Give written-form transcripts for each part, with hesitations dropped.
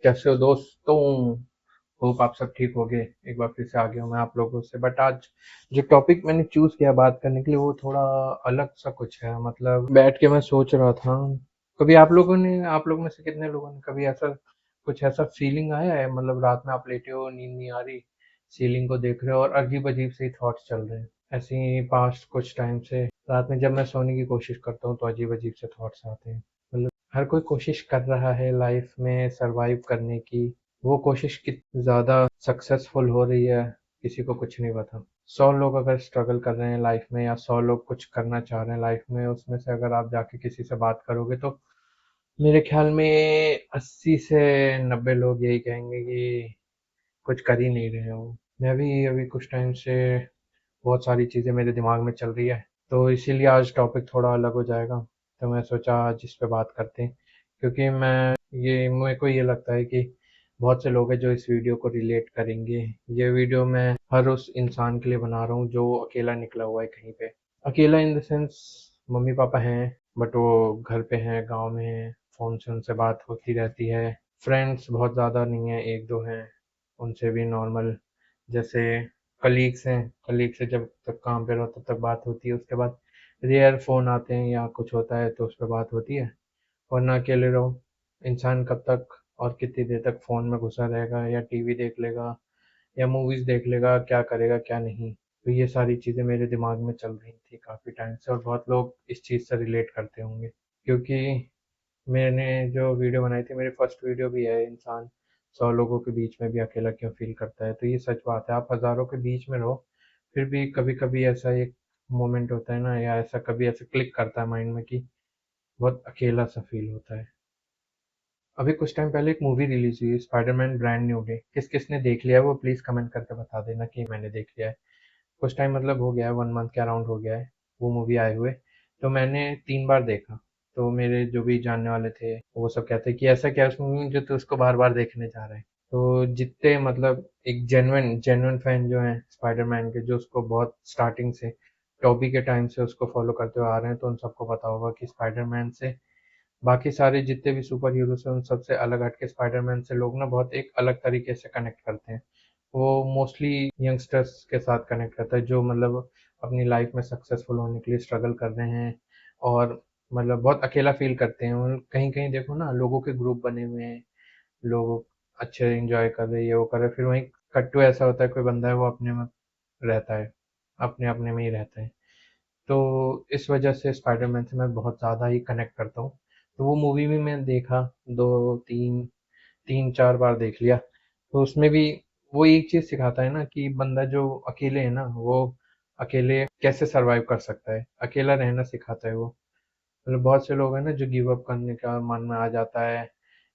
कैसे हो दोस्तों? होप आप सब ठीक होगे। एक बार फिर से आ गया हूँ मैं आप लोगों से। बट आज जो टॉपिक मैंने चूज किया बात करने के लिए वो थोड़ा अलग सा कुछ है। मतलब बैठ के मैं सोच रहा था, कभी आप लोगों में से कितने लोगों ने कभी ऐसा कुछ ऐसा फीलिंग आया है? मतलब रात में आप लेटे हो, नींद नहीं आ रही, सीलिंग को देख रहे हो और अजीब अजीब से थॉट्स चल रहे हैं। ऐसे ही पास्ट कुछ टाइम से रात में जब मैं सोने की कोशिश करता हूँ तो अजीब अजीब से थॉट्स आते हैं। मतलब हर कोई कोशिश कर रहा है लाइफ में सरवाइव करने की। वो कोशिश कितनी ज़्यादा सक्सेसफुल हो रही है किसी को कुछ नहीं पता। 100 लोग अगर स्ट्रगल कर रहे हैं लाइफ में या 100 लोग कुछ करना चाह रहे हैं लाइफ में, उसमें से अगर आप जाके किसी से बात करोगे तो मेरे ख्याल में 80 से 90 लोग यही कहेंगे कि कुछ कर ही नहीं रहे हो। मैं भी अभी कुछ टाइम से बहुत सारी चीज़ें मेरे दिमाग में चल रही है, तो इसीलिए आज टॉपिक थोड़ा अलग हो जाएगा। तो मैं सोचा आज इस पे बात करते हैं, क्योंकि ये मेरे को ये लगता है कि बहुत से लोग हैं जो इस वीडियो को रिलेट करेंगे। ये वीडियो मैं हर उस इंसान के लिए बना रहा हूँ जो अकेला निकला हुआ है कहीं पे। अकेला in the sense, mummy papa हैं बट वो घर पे हैं, गांव में हैं, फ़ोन से उनसे बात होती रहती है। फ्रेंड्स बहुत ज़्यादा नहीं है, एक दो हैं, उनसे भी नॉर्मल जैसे कलीग्स हैं, कलीग से जब तक काम पे रहो तब तक बात होती है। उसके बाद रेयर फ़ोन आते हैं या कुछ होता है तो उस पर बात होती है। वरना अकेले रहो, इंसान कब तक और कितनी देर तक फ़ोन में घुसा रहेगा या टीवी देख लेगा या मूवीज़ देख लेगा, क्या करेगा क्या नहीं। तो ये सारी चीज़ें मेरे दिमाग में चल रही थी काफ़ी टाइम से और बहुत लोग इस चीज़ से रिलेट करते होंगे, क्योंकि मैंने जो वीडियो बनाई थी, मेरी फर्स्ट वीडियो भी है, इंसान 100 लोगों के बीच में भी अकेला क्यों फील करता है। तो ये सच बात है, आप हज़ारों के बीच में रहो फिर भी कभी कभी ऐसा एक मोमेंट होता है ना, या ऐसा कभी ऐसा क्लिक करता है माइंड में कि बहुत अकेला सा फील होता है। अभी कुछ टाइम पहले एक मूवी रिलीज हुई, स्पाइडरमैन ब्रांड न्यू डे। किस किसने देख लिया है वो प्लीज कमेंट करके बता देना कि मैंने देख लिया है। कुछ टाइम मतलब हो गया है, 1 मंथ के अराउंड हो गया है वो मूवी आए हुए। तो मैंने 3 बार देखा। तो मेरे जो भी जानने वाले थे वो सब कहते हैं कि ऐसा क्या है उस मूवी में जो तू उसको बार बार देखने जा रहा है। तो जितने मतलब एक जेन्युइन जेन्युइन फैन जो हैं स्पाइडरमैन के, जो उसको बहुत स्टार्टिंग से टॉबी के टाइम से उसको फॉलो करते हुए आ रहे हैं, तो उन सबको पता होगा कि स्पाइडरमैन से बाकी सारे जितने भी सुपर हीरोज हैं उन सबसे अलग हटके स्पाइडरमैन से लोग ना बहुत एक अलग तरीके से कनेक्ट करते हैं। वो मोस्टली यंगस्टर्स के साथ कनेक्ट करता है जो मतलब अपनी लाइफ में सक्सेसफुल होने के लिए स्ट्रगल कर रहे हैं और मतलब बहुत अकेला फील करते हैं। और कहीं कहीं देखो ना, लोगों के ग्रुप बने हुए हैं, लोग अच्छे एंजॉय कर रहे हैं, ये वो कर रहे हैं, फिर वहीं कट्टू ऐसा होता है कोई बंदा है वो अपने में रहता है, अपने अपने में ही रहता है। तो इस वजह से स्पाइडरमैन से मैं बहुत ज़्यादा ही कनेक्ट करता हूँ। तो वो मूवी भी मैं देखा, दो तीन तीन चार बार देख लिया। तो उसमें भी वो एक चीज़ सिखाता है ना कि बंदा जो अकेले है ना, वो अकेले कैसे सरवाइव कर सकता है, अकेला रहना सिखाता है वो। मतलब बहुत से लोग हैं ना जो गिव अप करने का मन में आ जाता है,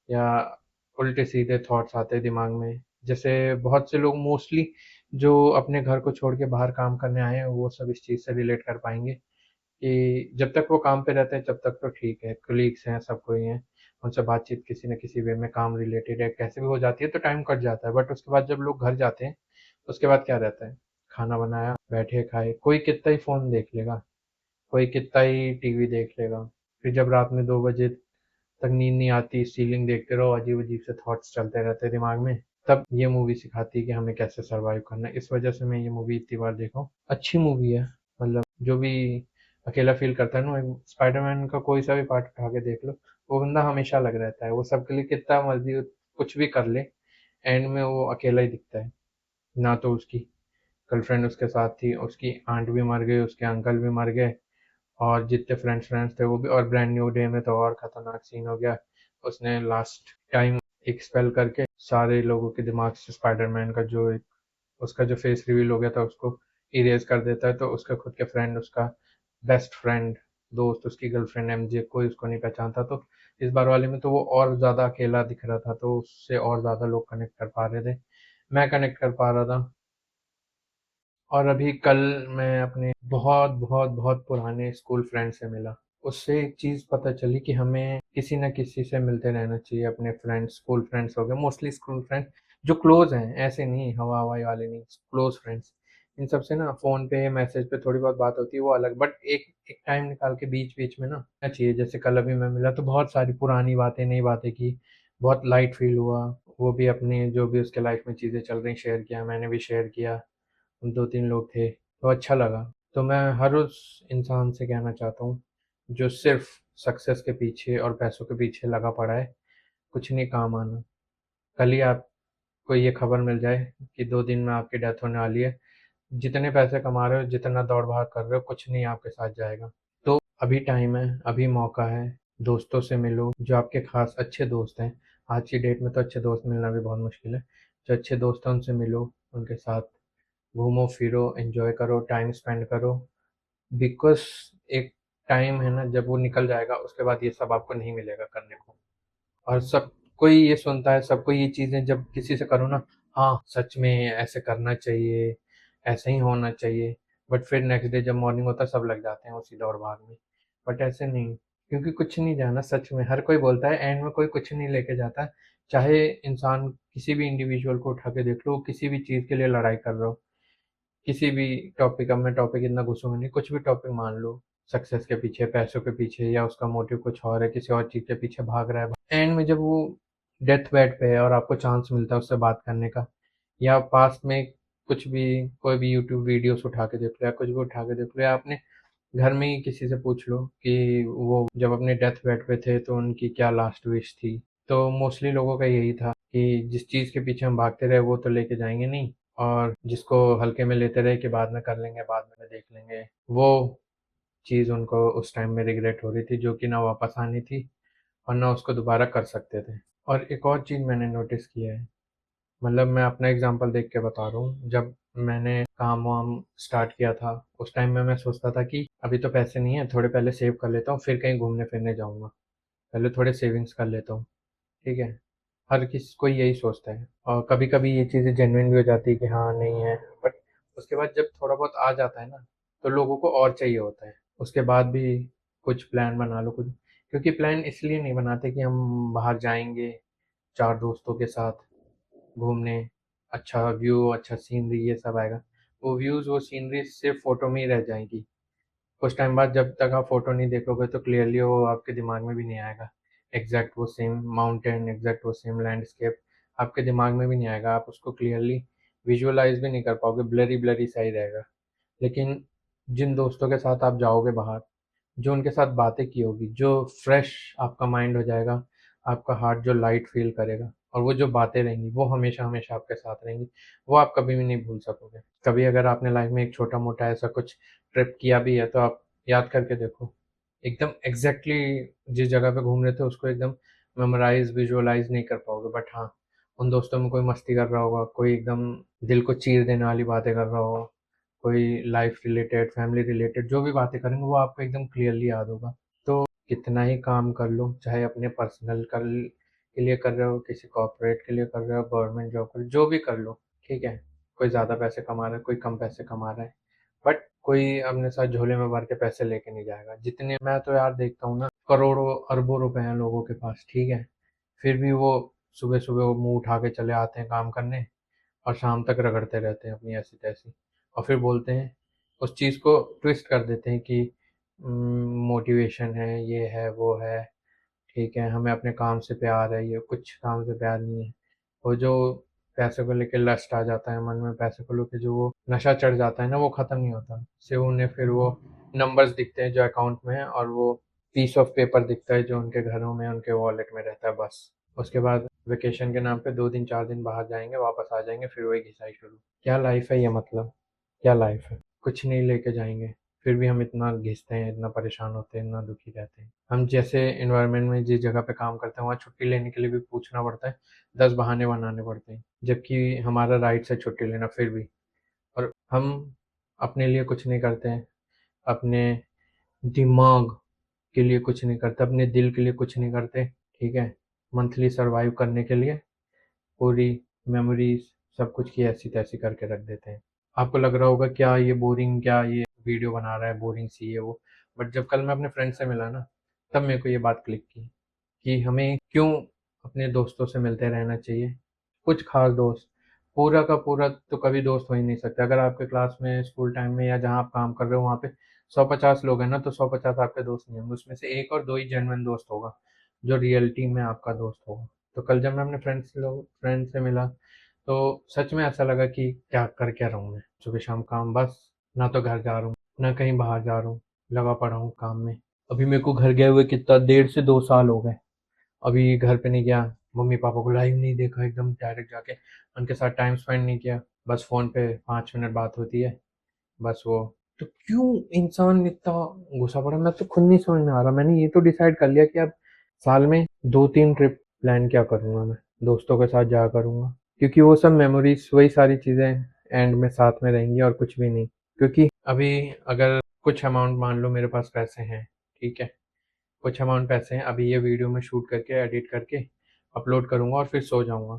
या उल्टे सीधे थॉट्स आते हैं दिमाग में। जैसे बहुत से लोग मोस्टली जो अपने घर को छोड़ के बाहर काम करने आए हैं वो सब इस चीज़ से रिलेट कर पाएंगे कि जब तक वो काम पे रहते हैं तब तक तो ठीक है, कलीग्स हैं, सब कोई हैं, उनसे बातचीत किसी न किसी वे में काम रिलेटेड है कैसे भी हो जाती है तो टाइम कट जाता है। बट उसके बाद जब लोग घर जाते हैं उसके बाद क्या रहता है, खाना बनाया, बैठे खाए, कोई कितना ही फ़ोन देख लेगा, कोई कितना ही टीवी देख लेगा। फिर जब रात में 2 बजे तक नींद नहीं आती, सीलिंग देखते रहो, अजीब अजीब से थॉट्स चलते रहते हैं दिमाग में, तब ये मूवी सिखाती है कि हमें कैसे सरवाइव करना है। इस वजह से मैं ये मूवी इतनी बार देखा हूँ। अच्छी मूवी है। मतलब जो भी अकेला फील करता है ना, स्पाइडरमैन का कोई सा भी पार्ट उठा के देख लो, वो बंदा हमेशा अलग रहता है। वो सबके लिए कितना मर्जी कुछ भी कर ले, एंड में वो अकेला ही दिखता है। ना तो उसकी गर्लफ्रेंड उसके साथ थी, उसकी आंट भी मर गई, उसके अंकल भी मर गए, और जितने फ्रेंड्स फ्रेंड्स थे वो भी। और ब्रांड न्यू डे में तो और खतरनाक सीन हो गया, उसने लास्ट टाइम एक स्पेल करके सारे लोगों के दिमाग से स्पाइडरमैन का जो एक उसका जो फेस रिवील हो गया था उसको इरेज कर देता है। तो उसका खुद के फ्रेंड, उसका बेस्ट फ्रेंड, दोस्त, उसकी गर्लफ्रेंड एमजे, कोई उसको नहीं पहचानता। तो इस बार वाले में तो वो और ज्यादा अकेला दिख रहा था, तो उससे और ज्यादा लोग कनेक्ट कर पा रहे थे, मैं कनेक्ट कर पा रहा था। और अभी कल मैं अपने बहुत बहुत बहुत पुराने स्कूल फ्रेंड से मिला। उससे एक चीज़ पता चली कि हमें किसी न किसी से मिलते रहना चाहिए। अपने फ्रेंड्स, स्कूल फ्रेंड्स हो गए, मोस्टली स्कूल फ्रेंड्स जो क्लोज हैं, ऐसे नहीं हवा हवाई वाले नहीं, क्लोज फ्रेंड्स। इन सब से ना फ़ोन पे मैसेज पे थोड़ी बहुत बात होती है वो अलग, बट एक एक टाइम निकाल के बीच बीच में ना चाहिए। जैसे कल अभी मैं मिला तो बहुत सारी पुरानी बातें, नई बातें की। बहुत लाइट फील हुआ। वो भी अपनी जो भी उसके लाइफ में चीज़ें चल रही शेयर किया, मैंने भी शेयर किया। हम 2-3 लोग थे, तो अच्छा लगा। तो मैं हर उस इंसान से कहना चाहता हूँ जो सिर्फ़ सक्सेस के पीछे और पैसों के पीछे लगा पड़ा है, कुछ नहीं काम आना। कल ही आपको ये खबर मिल जाए कि 2 दिन में आपकी डेथ होने वाली है, जितने पैसे कमा रहे हो, जितना दौड़-भाग कर रहे हो, कुछ नहीं आपके साथ जाएगा। तो अभी टाइम है, अभी मौका है, दोस्तों से मिलो, जो आपके खास अच्छे दोस्त हैं। आज की डेट में तो अच्छे दोस्त मिलना भी बहुत मुश्किल है। जो अच्छे दोस्त हैं उनसे मिलो, उनके साथ घूमो फिरो, एंजॉय करो, टाइम स्पेंड करो। बिकॉज़ एक टाइम है ना, जब वो निकल जाएगा उसके बाद ये सब आपको नहीं मिलेगा करने को। और सब कोई ये सुनता है, सबको ये चीज़ें जब किसी से करो ना, हाँ सच में ऐसे करना चाहिए, ऐसे ही होना चाहिए, बट फिर नेक्स्ट डे जब मॉर्निंग होता है सब लग जाते हैं उसी दौड़ भाग में। बट ऐसे नहीं, क्योंकि कुछ नहीं जाना सच में। हर कोई बोलता है, एंड में कोई कुछ नहीं लेके जाता। चाहे इंसान किसी भी इंडिविजुअल को उठा के देख लो, वो किसी भी चीज़ के लिए लड़ाई कर रहा हो, किसी भी टॉपिक, अब मैं टॉपिक इतना घुसूंगा नहीं, कुछ भी टॉपिक मान लो, सक्सेस के पीछे, पैसों के पीछे, या उसका मोटिव कुछ और है, किसी और चीज़ के पीछे भाग रहा है। एंड में जब वो डेथ बेड पे है और आपको चांस मिलता है उससे बात करने का, या पास्ट में कुछ भी, कोई भी यूट्यूब वीडियोस उठा के देख लो, या कुछ भी उठा के देख लो, या आपने घर में ही किसी से पूछ लो कि वो जब अपने डेथ बेड पे थे तो उनकी क्या लास्ट विश थी। तो मोस्टली लोगों का यही था कि जिस चीज़ के पीछे हम भागते रहे वो तो लेके जाएंगे नहीं, और जिसको हल्के में लेते रहे कि बाद में कर लेंगे, बाद में देख लेंगे, वो चीज़ उनको उस टाइम में रिग्रेट हो रही थी, जो कि ना वापस आनी थी और ना उसको दोबारा कर सकते थे। और एक और चीज़ मैंने नोटिस किया है, मतलब मैं अपना एग्जांपल देख के बता रहा हूँ। जब मैंने काम वाम स्टार्ट किया था, उस टाइम में मैं सोचता था कि अभी तो पैसे नहीं है, थोड़े पहले सेव कर लेता हूँ, फिर कहीं घूमने फिरने जाऊँगा, पहले थोड़े सेविंग्स कर लेता हूँ। ठीक है, हर किसी कोई यही सोचता है, और कभी कभी ये चीज़ें जेन्युइन भी हो जाती है कि हाँ नहीं है, बट उसके बाद जब थोड़ा बहुत आ जाता है ना, तो लोगों को और चाहिए होता है। उसके बाद भी कुछ प्लान बना लो कुछ, क्योंकि प्लान इसलिए नहीं बनाते कि हम बाहर जाएंगे चार दोस्तों के साथ घूमने, अच्छा व्यू, अच्छा सीनरी, ये सब आएगा। वो व्यूज़, वो सीनरी सिर्फ फोटो में ही रह जाएंगी। कुछ टाइम बाद जब तक आप फोटो नहीं देखोगे तो क्लियरली वो आपके दिमाग में भी नहीं आएगा। एग्जैक्ट वो सेम माउंटेन, एग्जैक्ट वो सेम लैंडस्केप आपके दिमाग में भी नहीं आएगा। आप उसको क्लियरली विजुअलाइज भी नहीं कर पाओगे, ब्लरी ब्लरी सा ही रहेगा। लेकिन जिन दोस्तों के साथ आप जाओगे बाहर, जो उनके साथ बातें की होगी, जो फ्रेश आपका माइंड हो जाएगा, आपका हार्ट जो लाइट फील करेगा, और वो जो बातें रहेंगी वो हमेशा हमेशा आपके साथ रहेंगी। वो आप कभी भी नहीं भूल सकोगे। कभी अगर आपने लाइफ में एक छोटा मोटा ऐसा कुछ ट्रिप किया भी है तो आप याद करके देखो, एकदम एग्जैक्टली जिस जगह पे घूम रहे थे उसको एकदम मेमोराइज विजुअलाइज नहीं कर पाओगे, बट हाँ, उन दोस्तों में कोई मस्ती कर रहा होगा, कोई एकदम दिल को चीर देने वाली बातें कर रहा होगा, कोई लाइफ रिलेटेड, फैमिली रिलेटेड, जो भी बातें करेंगे वो आपको एकदम क्लियरली याद होगा। तो कितना ही काम कर लो, चाहे अपने पर्सनल कर के लिए कर रहे हो, किसी कॉर्पोरेट के लिए कर रहे हो, गवर्नमेंट जॉब कर, जो भी कर लो, ठीक है। कोई ज़्यादा पैसे कमा रहा है, कोई कम पैसे कमा रहा है, बट कोई अपने साथ झोले में भर के पैसे लेके नहीं जाएगा। जितने मैं तो यार देखता हूँ ना, करोड़ों अरबों रुपए हैं लोगों के पास, ठीक है, फिर भी वो सुबह सुबह वो मुंह उठा के चले आते हैं काम करने, और शाम तक रगड़ते रहते हैं अपनी ऐसी तैसी, और फिर बोलते हैं, उस चीज़ को ट्विस्ट कर देते हैं कि मोटिवेशन है, ये है, वो है, ठीक है, हमें अपने काम से प्यार है, ये कुछ काम से प्यार नहीं है। वो जो पैसे को लेके लस्ट आ जाता है मन में, पैसे को लेके जो वो नशा चढ़ जाता है ना, वो ख़त्म नहीं होता। सिर्फ उन्हें फिर वो नंबर्स दिखते हैं जो अकाउंट में है, और वो पीस ऑफ पेपर दिखता है जो उनके घरों में, उनके वॉलेट में रहता है, बस। उसके बाद वेकेशन के नाम पे 2 दिन 4 दिन बाहर जाएंगे, वापस आ जाएंगे, फिर वही घिसाई शुरू। क्या लाइफ है ये, मतलब क्या लाइफ है, कुछ नहीं लेके जाएंगे, फिर भी हम इतना घिसते हैं, इतना परेशान होते हैं, इतना दुखी रहते हैं। हम जैसे एनवायरनमेंट में जिस जगह पे काम करते हैं वहाँ छुट्टी लेने के लिए भी पूछना पड़ता है, 10 बहाने बनाने पड़ते हैं, जबकि हमारा राइट है छुट्टी लेना फिर भी। और हम अपने लिए कुछ नहीं करते हैं, अपने दिमाग के लिए कुछ नहीं करते, अपने दिल के लिए कुछ नहीं करते, ठीक है, मंथली सरवाइव करने के लिए पूरी मेमोरीज सब कुछ की ऐसी तैसी करके रख देते हैं। आपको लग रहा होगा क्या ये बोरिंग, क्या ये वीडियो बना रहा है, बोरिंग सी है वो, बट जब कल मैं अपने फ्रेंड से मिला ना, तब मेरे को ये बात क्लिक की कि हमें क्यों अपने दोस्तों से मिलते रहना चाहिए। कुछ खास दोस्त, पूरा का पूरा तो कभी दोस्त हो ही नहीं सकते। अगर आपके क्लास में, स्कूल टाइम में, या जहाँ आप काम कर रहे हो वहाँ पे 150 लोग हैं ना, तो 150 आपके दोस्त नहीं होंगे, उसमें से एक और दो ही जेन्युइन दोस्त होगा जो रियलिटी में आपका दोस्त होगा। तो कल जब मैं अपने फ्रेंड से मिला, तो सच में ऐसा लगा कि क्या रहा हूँ मैं, सुबह शाम काम बस, ना तो घर जा रहा हूँ ना कहीं बाहर जा रहा हूँ, लगा पड़ा हूँ काम में। अभी मेरे को घर गए हुए कितना 1.5 से 2 साल हो गए। अभी घर पे नहीं गया, मम्मी पापा को लाइव नहीं देखा, एकदम डायरेक्ट जाके उनके साथ टाइम स्पेंड नहीं किया। बस फोन पे 5 मिनट बात होती है, बस वो। तो क्यों इंसान इतना घुसा पड़ा, मैं तो खुद नहीं समझ में आ रहा। मैंने ये तो डिसाइड कर लिया कि अब साल में 2-3 ट्रिप प्लान क्या करूंगा मैं, दोस्तों के साथ जा करूंगा, क्योंकि वो सब मेमोरीज, वही सारी चीजें एंड में साथ में रहेंगी और कुछ भी नहीं। क्योंकि अभी अगर कुछ अमाउंट, मान लो मेरे पास पैसे हैं, ठीक है, कुछ अमाउंट पैसे हैं, अभी ये वीडियो में शूट करके एडिट करके अपलोड करूंगा और फिर सो जाऊंगा,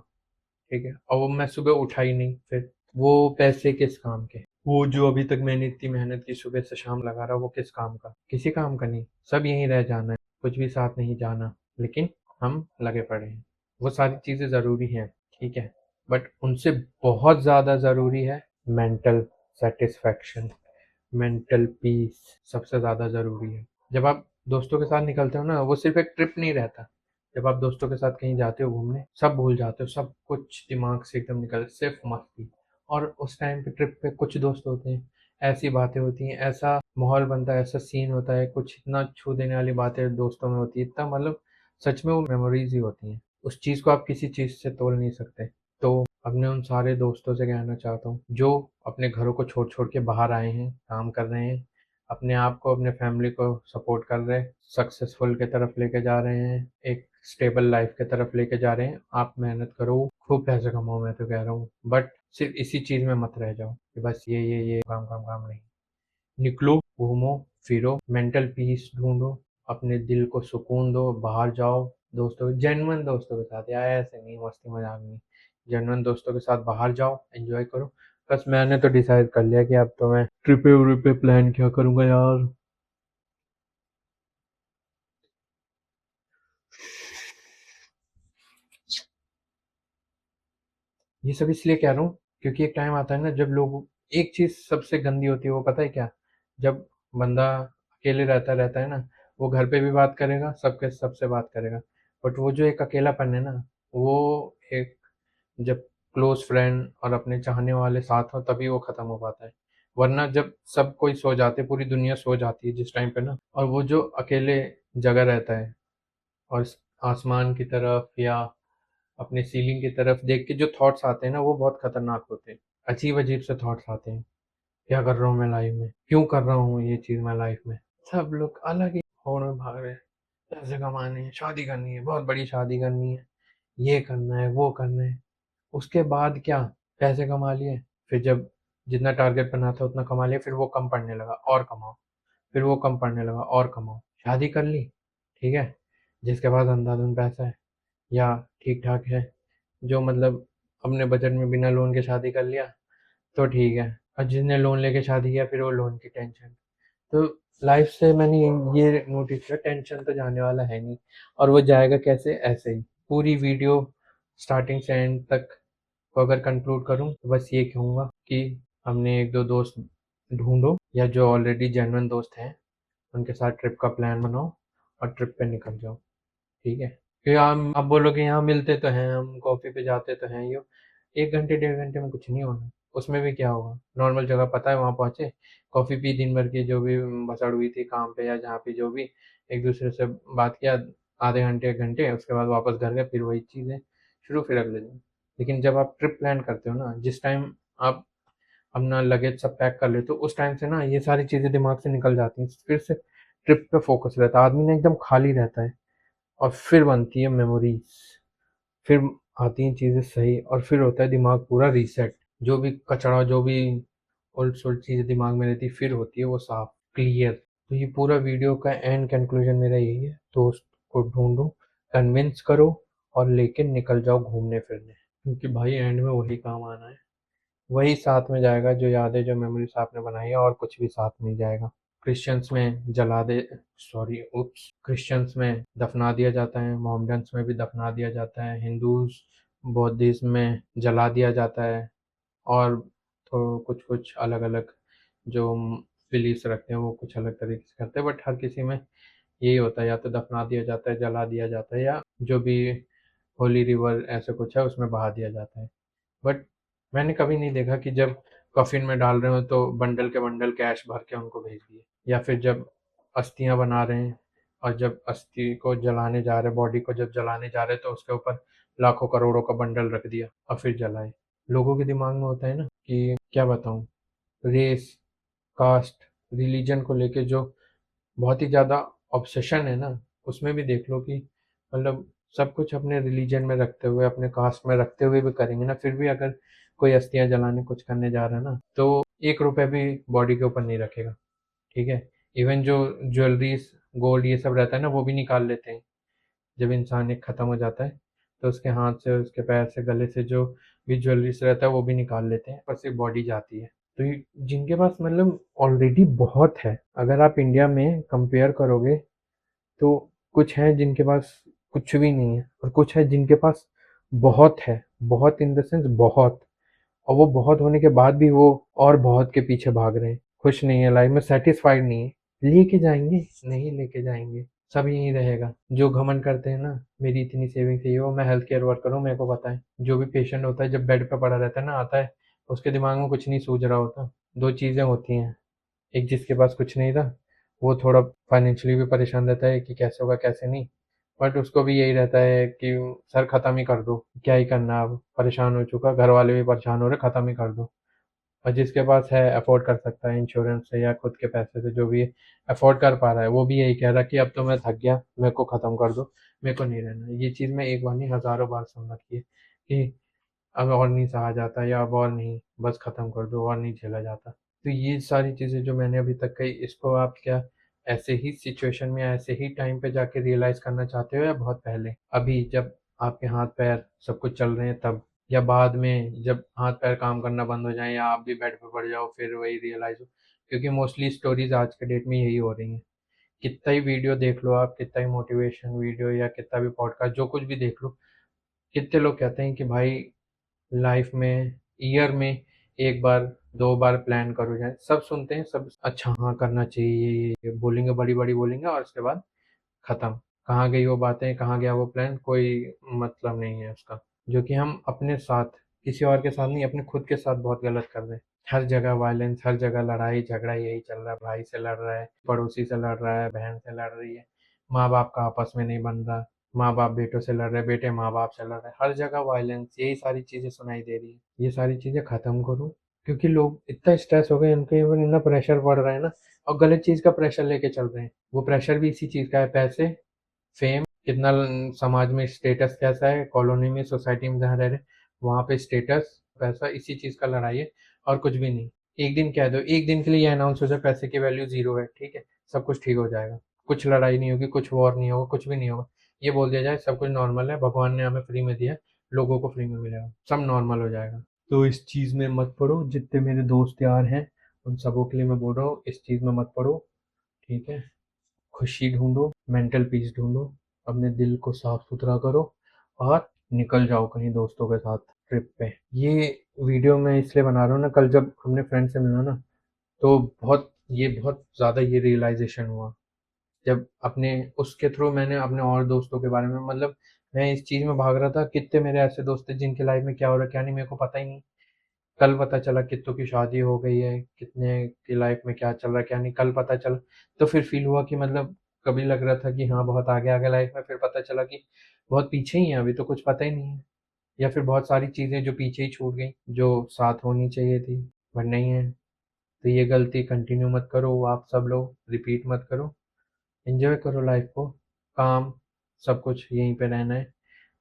ठीक है, और वो मैं सुबह उठा ही नहीं, फिर वो पैसे किस काम के? वो जो अभी तक मैंने इतनी मेहनत की, सुबह से शाम लगा रहा, वो किस काम का? किसी काम का नहीं, सब यहीं रह जाना है, कुछ भी साथ नहीं जाना। लेकिन हम लगे पड़े हैं। वो सारी चीजें जरूरी हैं, ठीक है, बट उनसे बहुत ज्यादा जरूरी है मेंटल सेटिस्फैक्शन, मेंटल पीस सबसे ज़्यादा ज़रूरी है। जब आप दोस्तों के साथ निकलते हो ना, वो सिर्फ एक ट्रिप नहीं रहता। जब आप दोस्तों के साथ कहीं जाते हो घूमने, सब भूल जाते हो, सब कुछ दिमाग से एकदम निकल, सिर्फ मस्ती। और उस टाइम पे ट्रिप पे कुछ दोस्त होते हैं, ऐसी बातें होती हैं, ऐसा माहौल बनता है, ऐसा सीन होता है, कुछ इतना छू देने वाली बातें दोस्तों में होती है, इतना मतलब सच में वो मेमोरीज ही होती हैं। उस चीज़ को आप किसी चीज़ से तोल नहीं सकते। तो अपने उन सारे दोस्तों से कहना चाहता हूँ जो अपने घरों को छोड़ छोड़ के बाहर आए हैं, काम कर रहे हैं, अपने आप को, अपने फैमिली को सपोर्ट कर रहे हैं, सक्सेसफुल की तरफ लेके जा रहे हैं, एक स्टेबल लाइफ की तरफ लेके जा रहे हैं। आप मेहनत करो, खूब पैसे कमाओ, मैं तो कह रहा हूँ, बट सिर्फ इसी चीज में मत रह जाओ कि बस ये काम काम काम नहीं। निकलो, घूमो, फिरो, मेंटल पीस ढूंढो, अपने दिल को सुकून दो, बाहर जाओ, दोस्तों, जेन्युइन दोस्तों के साथ, यार ऐसे नहीं मस्ती मजाक नहीं, जेन्युइन दोस्तों के साथ बाहर जाओ, एंजॉय करो। बस मैंने तो डिसाइड कर लिया कि अब तो मैं ट्रिपे व्रिपे प्लान क्या करूंगा यार। ये सब इसलिए कह रहा हूँ क्योंकि एक टाइम आता है ना जब लोग, एक चीज सबसे गंदी होती है, वो पता है क्या? जब बंदा अकेले रहता है ना, वो घर पे भी बात करेगा, सबके सबसे बात करेगा, बट वो जो एक अकेलापन है ना, वो एक, जब क्लोज फ्रेंड और अपने चाहने वाले साथ हो तभी वो खत्म हो पाता है। वरना जब सब कोई सो जाते, पूरी दुनिया सो जाती है जिस टाइम पे ना, और वो जो अकेले जगह रहता है और आसमान की तरफ या अपने सीलिंग की तरफ देख के जो थॉट्स आते हैं ना, वो बहुत खतरनाक होते हैं। अजीब अजीब से थॉट्स आते हैं, क्या कर रहा हूँ मैं लाइफ में, क्यों कर रहा हूँ ये चीज मैं लाइफ में। सब लोग अलग ही होड़ में भाग रहे हैं, पैसे कमाने हैं, शादी करनी है, बहुत बड़ी शादी करनी है, ये करना है, वो करना है। उसके बाद क्या? पैसे कमा लिए, फिर जब जितना टारगेट बना था उतना कमा लिया, फिर वो कम पड़ने लगा, और कमाओ, फिर वो कम पड़ने लगा, और कमाओ। शादी कर ली, ठीक है, जिसके पास अंधाधुंध पैसा है या ठीक ठाक है, जो मतलब अपने बजट में बिना लोन के शादी कर लिया, तो ठीक है। और जिसने लोन लेके शादी किया, फिर वो लोन की टेंशन। तो लाइफ से मैंने ये नोटिस किया, टेंशन तो जाने वाला है नहीं, और वो जाएगा कैसे? ऐसे ही। पूरी वीडियो स्टार्टिंग से एंड तक को अगर कंक्लूड करूँ तो बस ये कहूँगा कि हमने एक दो दोस्त ढूंढो, या जो ऑलरेडी जेन्युइन दोस्त हैं उनके साथ ट्रिप का प्लान बनाओ और ट्रिप पे निकल जाओ, ठीक है। क्योंकि हम अब बोलोगे यहाँ मिलते तो हैं, हम कॉफी पे जाते तो हैं, यो 1 घंटे 1.5 घंटे में कुछ नहीं होना। उसमें भी क्या होगा, नॉर्मल जगह पता है, वहां पहुंचे, कॉफी पी, दिन भर की जो भी भसड़ हुई थी काम पे या जहाँ पे जो भी, एक दूसरे से बात किया, आधे घंटे 1 घंटे, उसके बाद वापस घर गए, फिर वही चीजें शुरू, फिर अगले दिन। लेकिन जब आप ट्रिप प्लान करते हो ना, जिस टाइम आप अपना लगेज सब पैक कर लेते हो, उस टाइम से ना ये सारी चीजें दिमाग से निकल जाती हैं, फिर से ट्रिप पे फोकस रहता है, आदमी ने एकदम खाली रहता है, और फिर बनती है मेमोरीज, फिर आती हैं चीजें सही, और फिर होता है दिमाग पूरा रीसेट। जो भी कचरा, जो भी उल्ट सुल्ट चीजें दिमाग में रहती, फिर होती है वो साफ, क्लियर। तो ये पूरा वीडियो का एंड कंक्लूजन मेरा यही है, दोस्त को ढूंढो, कन्विंस करो, और लेके निकल जाओ घूमने फिरने, क्योंकि भाई एंड में वही काम आना है, वही साथ में जाएगा, जो यादें, जो मेमोरीज आपने बनाई है, और कुछ भी साथ नहीं जाएगा। क्रिश्चियंस में जला दे, सॉरी उप्स, क्रिश्चियंस में दफना दिया जाता है, मोहम्मडन्स में भी दफना दिया जाता है, हिंदूज बौद्धिज्म में जला दिया जाता है, और तो कुछ कुछ अलग अलग जो बिलीव्स रखते हैं वो कुछ अलग तरीके से करते हैं, बट हर किसी में यही होता है, या तो दफना दिया जाता है, जला दिया जाता है, या जो भी होली रिवर ऐसा कुछ है, उसमें बहा दिया जाता है। बट मैंने कभी नहीं देखा कि जब कफिन में डाल रहे हो तो बंडल के बंडल कैश भर के उनको भेज दिए, या फिर जब अस्थियां बना रहे हैं और जब अस्थि को जलाने जा रहे, बॉडी को जब जलाने जा रहे तो उसके ऊपर लाखों करोड़ों का बंडल रख दिया और फिर जलाए। लोगों के दिमाग में होता है ना कि क्या बताऊं, रेस, कास्ट, रिलीजन को लेके जो बहुत ही ज़्यादा ऑब्सेशन है ना, उसमें भी देख लो कि मतलब सब कुछ अपने रिलीजन में रखते हुए, अपने कास्ट में रखते हुए भी करेंगे ना, फिर भी अगर कोई अस्थियां जलाने कुछ करने जा रहा है ना, तो 1 रुपए भी बॉडी के ऊपर नहीं रखेगा। ठीक है, इवन जो ज्वेलरीज, गोल्ड ये सब रहता है ना, वो भी निकाल लेते हैं। जब इंसान एक खत्म हो जाता है तो उसके हाथ से, उसके पैर से, गले से जो भी ज्वेलरीज रहता है वो भी निकाल लेते हैं, पर सिर्फ बॉडी जाती है। तो जिनके पास मतलब ऑलरेडी बहुत है, अगर आप इंडिया में कंपेयर करोगे तो कुछ हैं जिनके पास कुछ भी नहीं है, और कुछ है जिनके पास बहुत है, बहुत इन द सेंस बहुत। और वो बहुत होने के बाद भी वो और बहुत के पीछे भाग रहे हैं, खुश नहीं है लाइफ में, सेटिस्फाइड नहीं है। लेके जाएंगे, नहीं लेके जाएंगे, सब यही रहेगा। जो घमंड करते हैं ना, मेरी इतनी सेविंग थी, वो मैं हेल्थ केयर वर्कर हूँ, मेरे को पता है। जो भी पेशेंट होता है जब बेड पे पड़ा रहता है ना, आता है, उसके दिमाग में कुछ नहीं सूझ रहा होता। दो चीजें होती हैं, एक जिसके पास कुछ नहीं था, वो थोड़ा फाइनेंशियली भी परेशान रहता है कि कैसे होगा कैसे नहीं, बट उसको भी यही रहता है कि सर खत्म ही कर दो, क्या ही करना, अब परेशान हो चुका, घर वाले भी परेशान हो रहे, खत्म ही कर दो। और जिसके पास है, अफोर्ड कर सकता है इंश्योरेंस से या खुद के पैसे से, जो भी अफोर्ड कर पा रहा है, वो भी यही कह रहा है कि अब तो मैं थक गया, मेरे को खत्म कर दो, मेरे को नहीं रहना। ये चीज़ मैं एक बार नहीं हजारों बार सुन रखी है कि अब और नहीं सहा जाता, या अब और नहीं, बस खत्म कर दो, और नहीं झेला जाता। तो ये सारी चीज़ें जो मैंने अभी तक कही, इसको आप क्या ऐसे ही सिचुएशन में, ऐसे ही टाइम पे जाके रियलाइज करना चाहते हो, या बहुत पहले, अभी जब आपके हाथ पैर सब कुछ चल रहे हैं तब, या बाद में जब हाथ पैर काम करना बंद हो जाए या आप भी बेड पे पड़ जाओ फिर वही रियलाइज हो? क्योंकि मोस्टली स्टोरीज आज के डेट में यही हो रही हैं। कितना ही वीडियो देख लो आप, कितना ही मोटिवेशन वीडियो या कितना भी पॉडकास्ट, जो कुछ भी देख लो, कितने लोग कहते हैं कि भाई लाइफ में, ईयर में एक बार, 2 बार प्लान करो। जाए सब सुनते हैं, सब अच्छा हाँ करना चाहिए, ये बोलेंगे, बड़ी बड़ी बोलेंगे, और उसके बाद खत्म। कहाँ गई वो बातें, कहाँ गया वो प्लान, कोई मतलब नहीं है उसका। जो कि हम अपने साथ, किसी और के साथ नहीं, अपने खुद के साथ बहुत गलत कर रहे हैं। हर जगह वायलेंस, हर जगह लड़ाई झगड़ा यही चल रहा है। भाई से लड़ रहा है, पड़ोसी से लड़ रहा है, बहन से लड़ रही है, माँ बाप का आपस में नहीं बन रहा, माँ बाप बेटों से लड़ रहे, बेटे माँ बाप से लड़ रहे, हर जगह वायलेंस, यही सारी चीजें सुनाई दे रही है। ये सारी चीजें खत्म करो, क्योंकि लोग इतना स्ट्रेस हो गए, उनके ऊपर इतना प्रेशर पड़ रहा है ना, और गलत चीज का प्रेशर लेके चल रहे हैं। वो प्रेशर भी इसी चीज का है, पैसे, फेम, कितना समाज में स्टेटस कैसा है, कॉलोनी में, सोसाइटी में जहाँ रह रहे, वहाँ पे स्टेटस, पैसा, इसी चीज का लड़ाई है, और कुछ भी नहीं। एक दिन कह दो, एक दिन के लिए ये अनाउंस हो जाए पैसे की वैल्यू जीरो है, ठीक है, सब कुछ ठीक हो जाएगा, कुछ लड़ाई नहीं होगी, कुछ वॉर नहीं होगा, कुछ भी नहीं होगा। ये बोल दिया जाए सब कुछ नॉर्मल है, भगवान ने हमें फ्री में दिया है, लोगों को फ्री में मिलेगा, सब नॉर्मल हो जाएगा। तो इस चीज में मत पड़ो। जितने मेरे दोस्त यार हैं उन सबों के लिए मैं बोल रहा हूँ, इस चीज में मत पड़ो। ठीक है, खुशी ढूंढो, मेंटल पीस ढूंढो, अपने दिल को साफ सुथरा करो, और निकल जाओ कहीं दोस्तों के साथ ट्रिप पे। ये वीडियो मैं इसलिए बना रहा हूँ ना, कल जब अपने फ्रेंड से मिला ना, तो बहुत ज़्यादा ये रियलाइजेशन हुआ, जब अपने उसके थ्रू मैंने अपने और दोस्तों के बारे में, मतलब मैं इस चीज़ में भाग रहा था, कितने मेरे ऐसे दोस्त थे जिनकी लाइफ में क्या हो रहा है क्या नहीं, मेरे को पता ही नहीं। कल पता चला कित्तों की शादी हो गई है, कितने की लाइफ में क्या चल रहा है क्या नहीं, कल पता चला। तो फिर फील हुआ कि मतलब कभी लग रहा था कि हाँ बहुत आगे आगे लाइफ में, फिर पता चला कि बहुत पीछे ही है, अभी तो कुछ पता ही नहीं है। या फिर बहुत सारी चीजें जो पीछे ही छूट गई, जो साथ होनी चाहिए थी, बट नहीं है। तो ये गलती कंटिन्यू मत करो, आप सब लोग रिपीट मत करो। एंजॉय करो लाइफ को, काम, सब कुछ यहीं पे रहना है,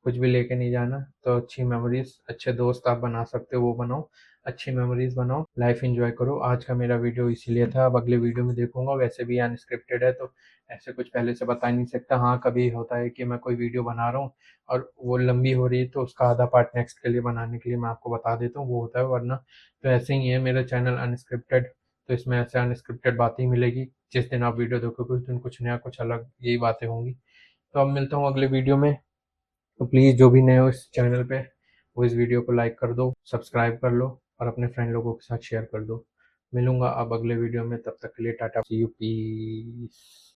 कुछ भी लेके नहीं जाना। तो अच्छी मेमोरीज, अच्छे दोस्त आप बना सकते हो वो बनाओ, अच्छी मेमोरीज बनाओ, लाइफ एंजॉय करो। आज का मेरा वीडियो इसीलिए था, अब अगले वीडियो में देखूंगा, वैसे भी अनस्क्रिप्टेड है तो ऐसे कुछ पहले से बता नहीं सकता। हाँ कभी होता है कि मैं कोई वीडियो बना रहा हूँ और वो लंबी हो रही है, तो उसका आधा पार्ट नेक्स्ट के लिए बनाने के लिए मैं आपको बता देता हूँ, वो होता है। वरना तो ऐसे ही है मेरा चैनल अनस्क्रिप्टेड, तो इसमें ऐसे अनस्क्रिप्टेड बातें ही मिलेगी। जिस दिन आप वीडियो देखोगे उस दिन कुछ नया, कुछ अलग, यही बातें होंगी। तो अब मिलता हूँ अगले वीडियो में। तो प्लीज़ जो भी नए हो इस चैनल पे, वो इस वीडियो को लाइक कर दो, सब्सक्राइब कर लो, और अपने फ्रेंड लोगों के साथ शेयर कर दो। मिलूंगा अब अगले वीडियो में, तब तक के लिए टाटा, सी यू, पीस।